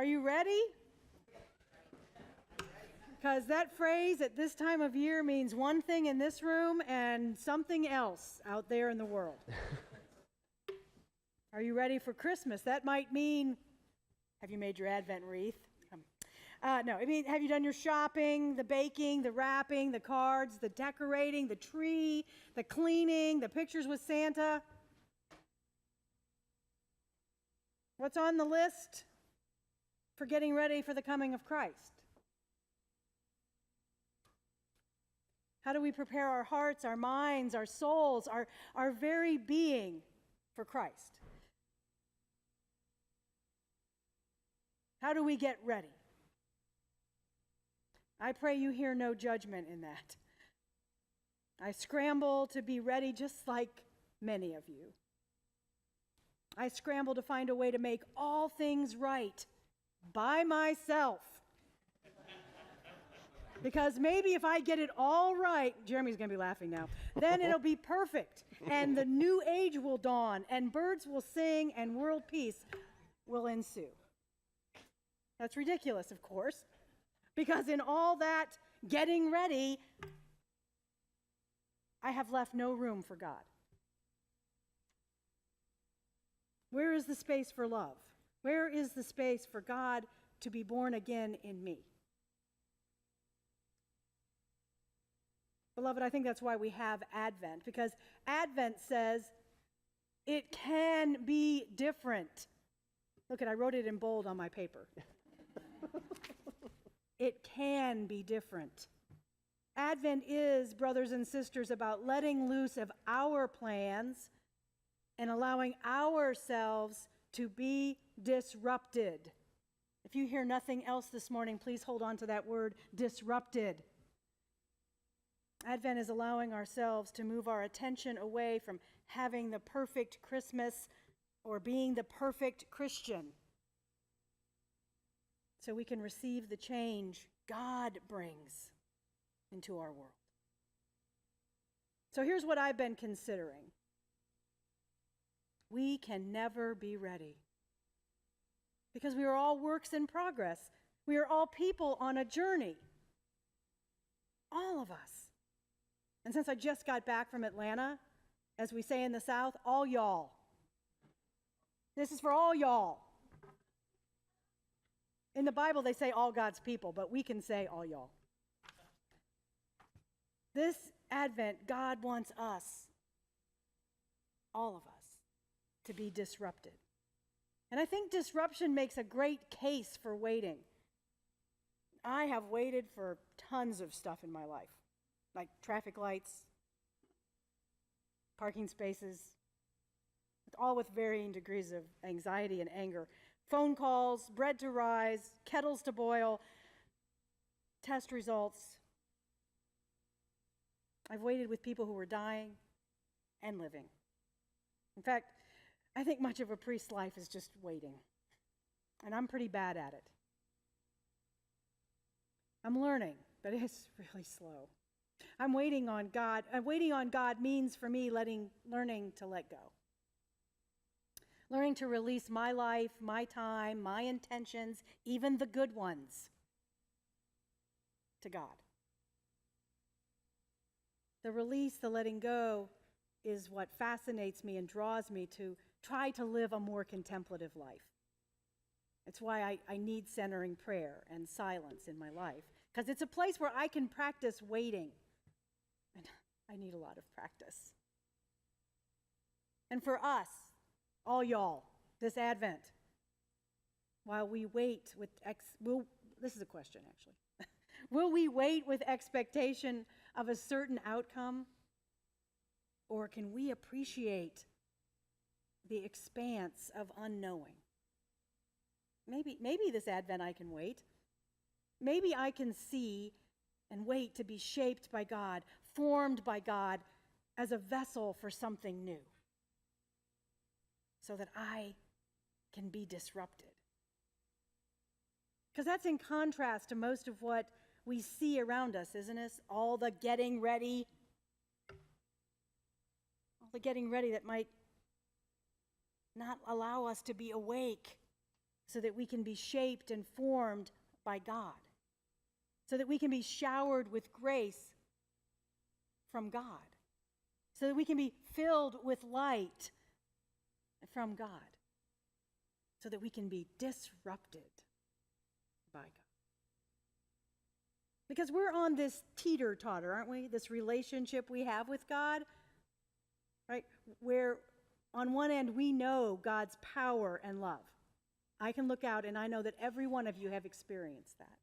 Are you ready? Because that phrase at this time of year means one thing in this room and something else out there in the world. Are you ready for Christmas? That might mean, have you made your Advent wreath? No, I mean, have you done your shopping, the baking, the wrapping, the cards, the decorating, the tree, the cleaning, the pictures with Santa? What's on the list for getting ready for the coming of Christ? How do we prepare our hearts, our minds, our souls, our very being for Christ? How do we get ready? I pray you hear no judgment in that. I scramble to be ready just like many of you. I scramble to find a way to make all things right by myself. Because maybe if I get it all right, Jeremy's going to be laughing now, then it'll be perfect. And the new age will dawn, and birds will sing, and world peace will ensue. That's ridiculous, of course, because in all that getting ready, I have left no room for God. Where is the space for love? Where is the space for God to be born again in me? Beloved, I think that's why we have Advent, because Advent says it can be different. Look, I wrote it in bold on my paper. It can be different. Advent is, brothers and sisters, about letting loose of our plans and allowing ourselves to be disrupted. If you hear nothing else this morning, please hold on to that word, disrupted. Advent is allowing ourselves to move our attention away from having the perfect Christmas or being the perfect Christian, so we can receive the change God brings into our world. So here's what I've been considering. We can never be ready, because we are all works in progress. We are all people on a journey. All of us. And since I just got back from Atlanta, as we say in the South, all y'all. This is for all y'all. In the Bible, they say all God's people, but we can say all y'all. This Advent, God wants us, all of us, to be disrupted. And I think disruption makes a great case for waiting. I have waited for tons of stuff in my life, like traffic lights, parking spaces, all with varying degrees of anxiety and anger. Phone calls, bread to rise, kettles to boil, test results. I've waited with people who were dying and living. In fact, I think much of a priest's life is just waiting, and I'm pretty bad at it. I'm learning, but it's really slow. I'm waiting on God. Waiting on God means for me learning to let go. Learning to release my life, my time, my intentions, even the good ones, to God. The release, the letting go, is what fascinates me and draws me to try to live a more contemplative life. It's why I need centering prayer and silence in my life, because it's a place where I can practice waiting. And I need a lot of practice. And for us, all y'all, this Advent, while we wait with, this is a question actually. Will we wait with expectation of a certain outcome? Or can we appreciate the expanse of unknowing? Maybe this Advent I can wait. Maybe I can see and wait to be shaped by God, formed by God as a vessel for something new, so that I can be disrupted. Because that's in contrast to most of what we see around us, isn't it? All the getting ready. All the getting ready that might not allow us to be awake so that we can be shaped and formed by God, so that we can be showered with grace from God, so that we can be filled with light from God, so that we can be disrupted by God. Because we're on this teeter-totter, aren't we? This relationship we have with God, right? Where on one end we know God's power and love. I can look out and I know that every one of you have experienced that.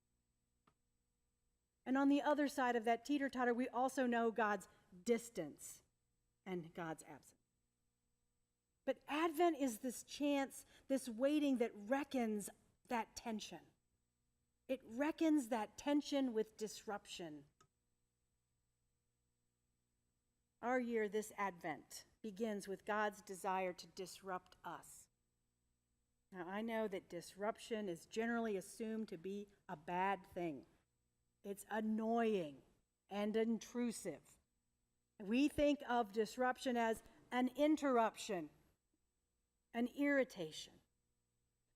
And on the other side of that teeter-totter, we also know God's distance and God's absence. But Advent is this chance, this waiting that reckons that tension. It reckons that tension with disruption. Our year, this Advent, begins with God's desire to disrupt us. Now, I know that disruption is generally assumed to be a bad thing. It's annoying and intrusive. We think of disruption as an interruption, an irritation.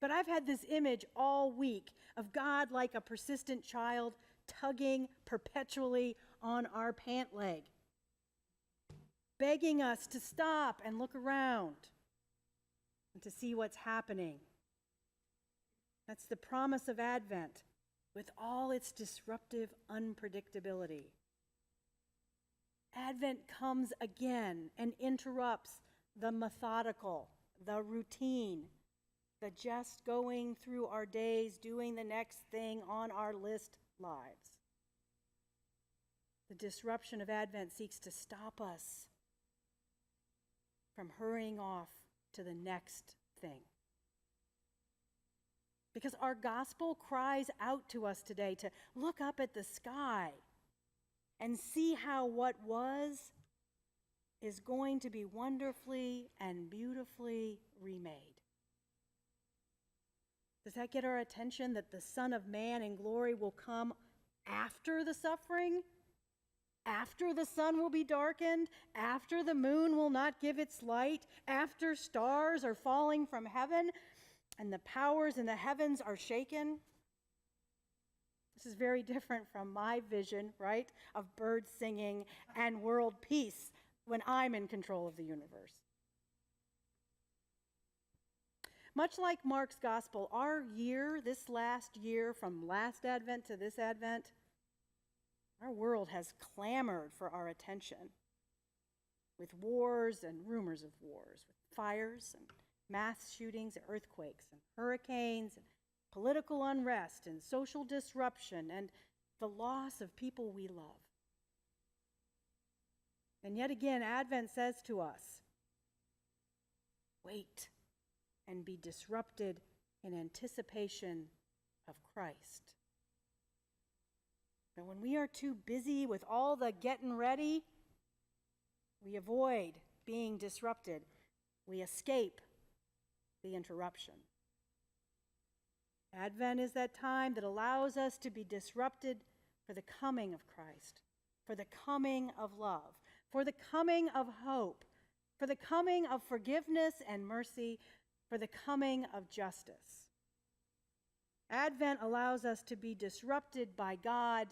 But I've had this image all week of God like a persistent child tugging perpetually on our pant leg, begging us to stop and look around and to see what's happening. That's the promise of Advent with all its disruptive unpredictability. Advent comes again and interrupts the methodical, the routine, the just going through our days, doing the next thing on our list lives. The disruption of Advent seeks to stop us from hurrying off to the next thing. Because our gospel cries out to us today to look up at the sky and see how what was is going to be wonderfully and beautifully remade. Does that get our attention, that the Son of Man in glory will come after the suffering? After the sun will be darkened? After the moon will not give its light? After stars are falling from heaven and the powers in the heavens are shaken? This is very different from my vision, right, of birds singing and world peace when I'm in control of the universe. Much like Mark's gospel, our year, this last year, from last Advent to this Advent, our world has clamored for our attention with wars and rumors of wars, with fires and mass shootings and earthquakes and hurricanes and political unrest and social disruption and the loss of people we love. And yet again, Advent says to us, wait and be disrupted in anticipation of Christ. But when we are too busy with all the getting ready, we avoid being disrupted. We escape the interruption. Advent is that time that allows us to be disrupted for the coming of Christ, for the coming of love, for the coming of hope, for the coming of forgiveness and mercy, for the coming of justice. Advent allows us to be disrupted by God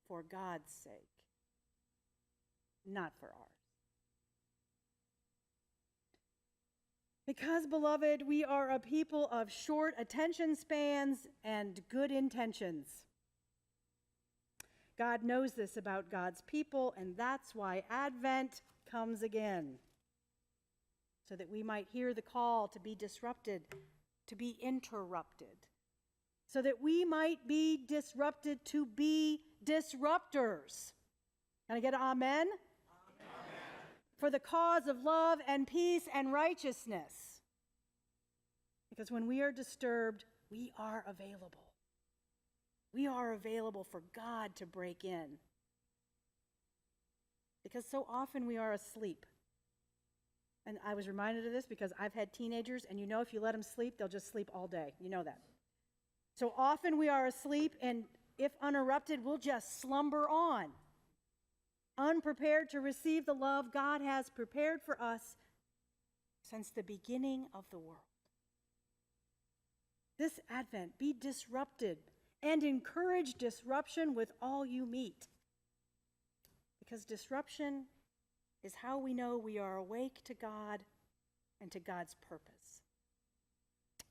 for God's sake, not for ours. Because, beloved, we are a people of short attention spans and good intentions. God knows this about God's people, and that's why Advent comes again, so that we might hear the call to be disrupted, to be interrupted, so that we might be disrupted to be disruptors. Can I get an amen? For the cause of love and peace and righteousness. Because when we are disturbed, we are available. We are available for God to break in. Because so often we are asleep. And I was reminded of this because I've had teenagers, and you know if you let them sleep, they'll just sleep all day. You know that. So often we are asleep, and if uninterrupted, we'll just slumber on, unprepared to receive the love God has prepared for us since the beginning of the world. This Advent, be disrupted and encourage disruption with all you meet. Because disruption is how we know we are awake to God and to God's purpose.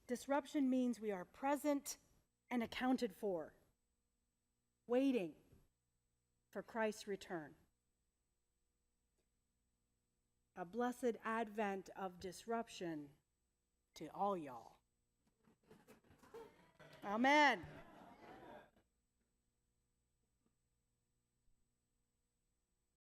Disruption means we are present and accounted for, waiting for Christ's return. A blessed Advent of disruption to all y'all. Amen.